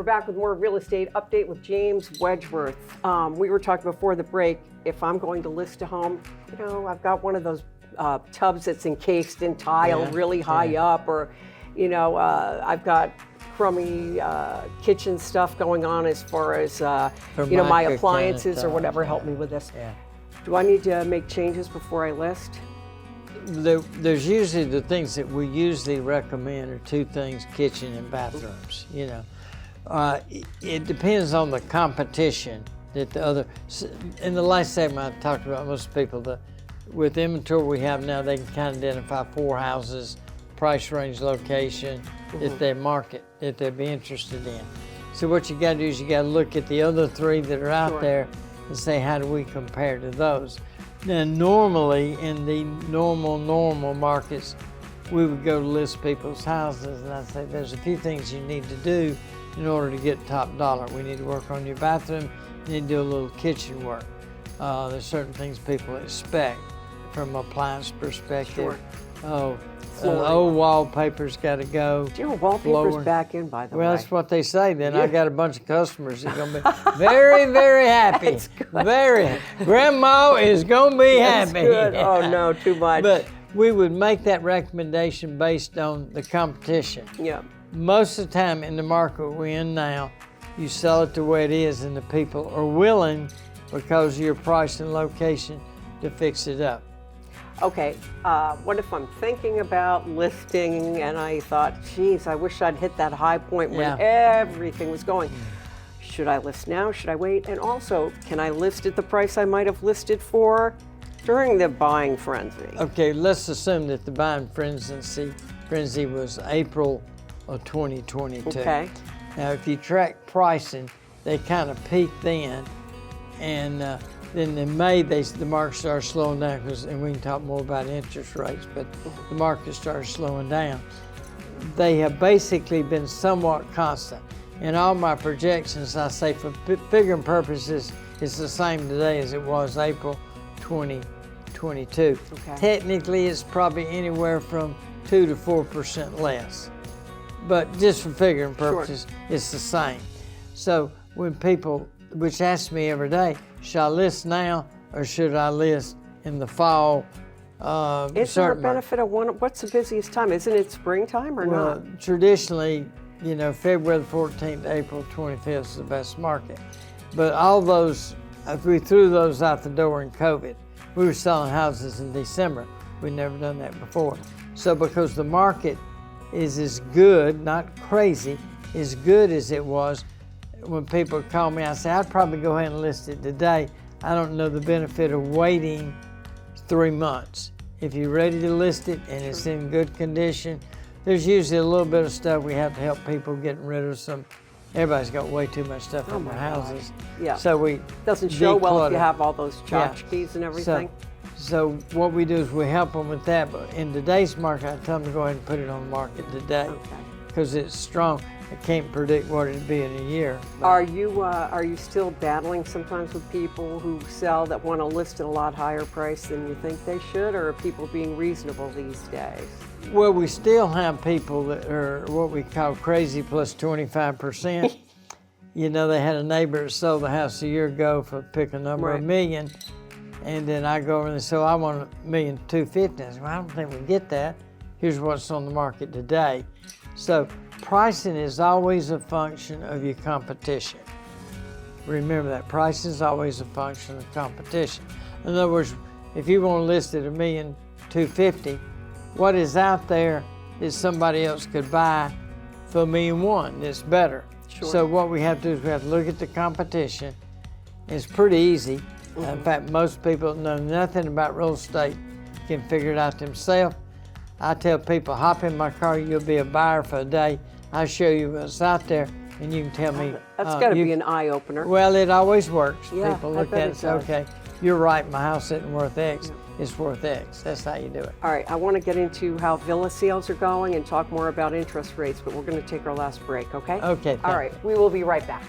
back with more real estate update with James Wedgeworth. We were talking before the break, if I'm going to list a home, you know, I've got one of those tubs that's encased in tile really high up, or, you know, I've got crummy kitchen stuff going on as far as, you know, my appliances or whatever. Help me with this. Do I need to make changes before I list? There's usually the things that we usually recommend are two things: kitchen and bathrooms. You know, it depends on the competition that the other. In the last segment, I talked about most people with the inventory we have now, they can kind of identify 4 houses, price range, location that they market, that they'd be interested in. So what you got to do is you got to look at the other 3 that are out there and say, how do we compare to those? Now, normally in the normal markets, we would go to list people's houses, and I'd say there's a few things you need to do in order to get top dollar. We need to work on your bathroom. You need to do a little kitchen work. There's certain things people expect from an appliance perspective. Old wallpaper's got to go. Do you know wallpaper's back in, by the way? Well, that's what they say. Then I got a bunch of customers that are going to be very, very happy. That's good. Grandma is going to be happy. Good. Oh no, too much. But we would make that recommendation based on the competition. Yeah. Most of the time in the market we're in now, you sell it the way it is, and the people are willing, because of your price and location, to fix it up. Okay, what if I'm thinking about listing and I thought, geez, I wish I'd hit that high point when everything was going. Should I list now? Should I wait? And also, can I list at the price I might have listed for during the buying frenzy? Okay, let's assume that the buying frenzy was April of 2022. Okay. Now, if you track pricing, they kind of peaked then, and then in May, the market started slowing down, and we can talk more about interest rates, but the market started slowing down. They have basically been somewhat constant. In all my projections, I say for figuring purposes, it's the same today as it was April 2022. Okay. Technically, it's probably anywhere from 2 to 4% less. But just for figuring purposes, it's the same. So when people, which ask me every day, should I list now or should I list in the fall? Is there a benefit of what's the busiest time? Isn't it springtime or not? Traditionally, you know, February the 14th to April 25th is the best market. But all those, if we threw those out the door in COVID, we were selling houses in December. We'd never done that before. So because the market is as good, not crazy, as good as it was, when people call me, I say, I'd probably go ahead and list it today. I don't know the benefit of waiting 3 months. If you're ready to list it and it's in good condition, there's usually a little bit of stuff we have to help people getting rid of some. Everybody's got way too much stuff in their houses. Yeah. So we doesn't show well if you have all those tchotchkes and everything. So what we do is we help them with that. But in today's market, I tell them to go ahead and put it on the market today because it's strong. I can't predict what it'll be in a year. Are you still battling sometimes with people who sell that want to list at a lot higher price than you think they should, or are people being reasonable these days? Well, we still have people that are what we call crazy plus 25%. You know, they had a neighbor that sold the house a year ago for pick a number $1 million, and then I go over and they say, I want $1,250,000. I said, well, I don't think we get that. Here's what's on the market today. So pricing is always a function of your competition. Remember that, price is always a function of competition. In other words, if you want to list it at $1,250,000, what is out there that somebody else could buy for $1,000,001 that's better? So what we have to do is we have to look at the competition. It's pretty easy. In fact, most people that know nothing about real estate can figure it out themselves. I tell people, hop in my car, you'll be a buyer for a day. I'll show you what's out there, and you can tell me. That's got to be an eye-opener. Well, it always works. Yeah, people look at it and say, okay, you're right, my house isn't worth X. It's worth X. That's how you do it. All right, I want to get into how villa sales are going and talk more about interest rates, but we're going to take our last break, okay? Okay. All right, we will be right back.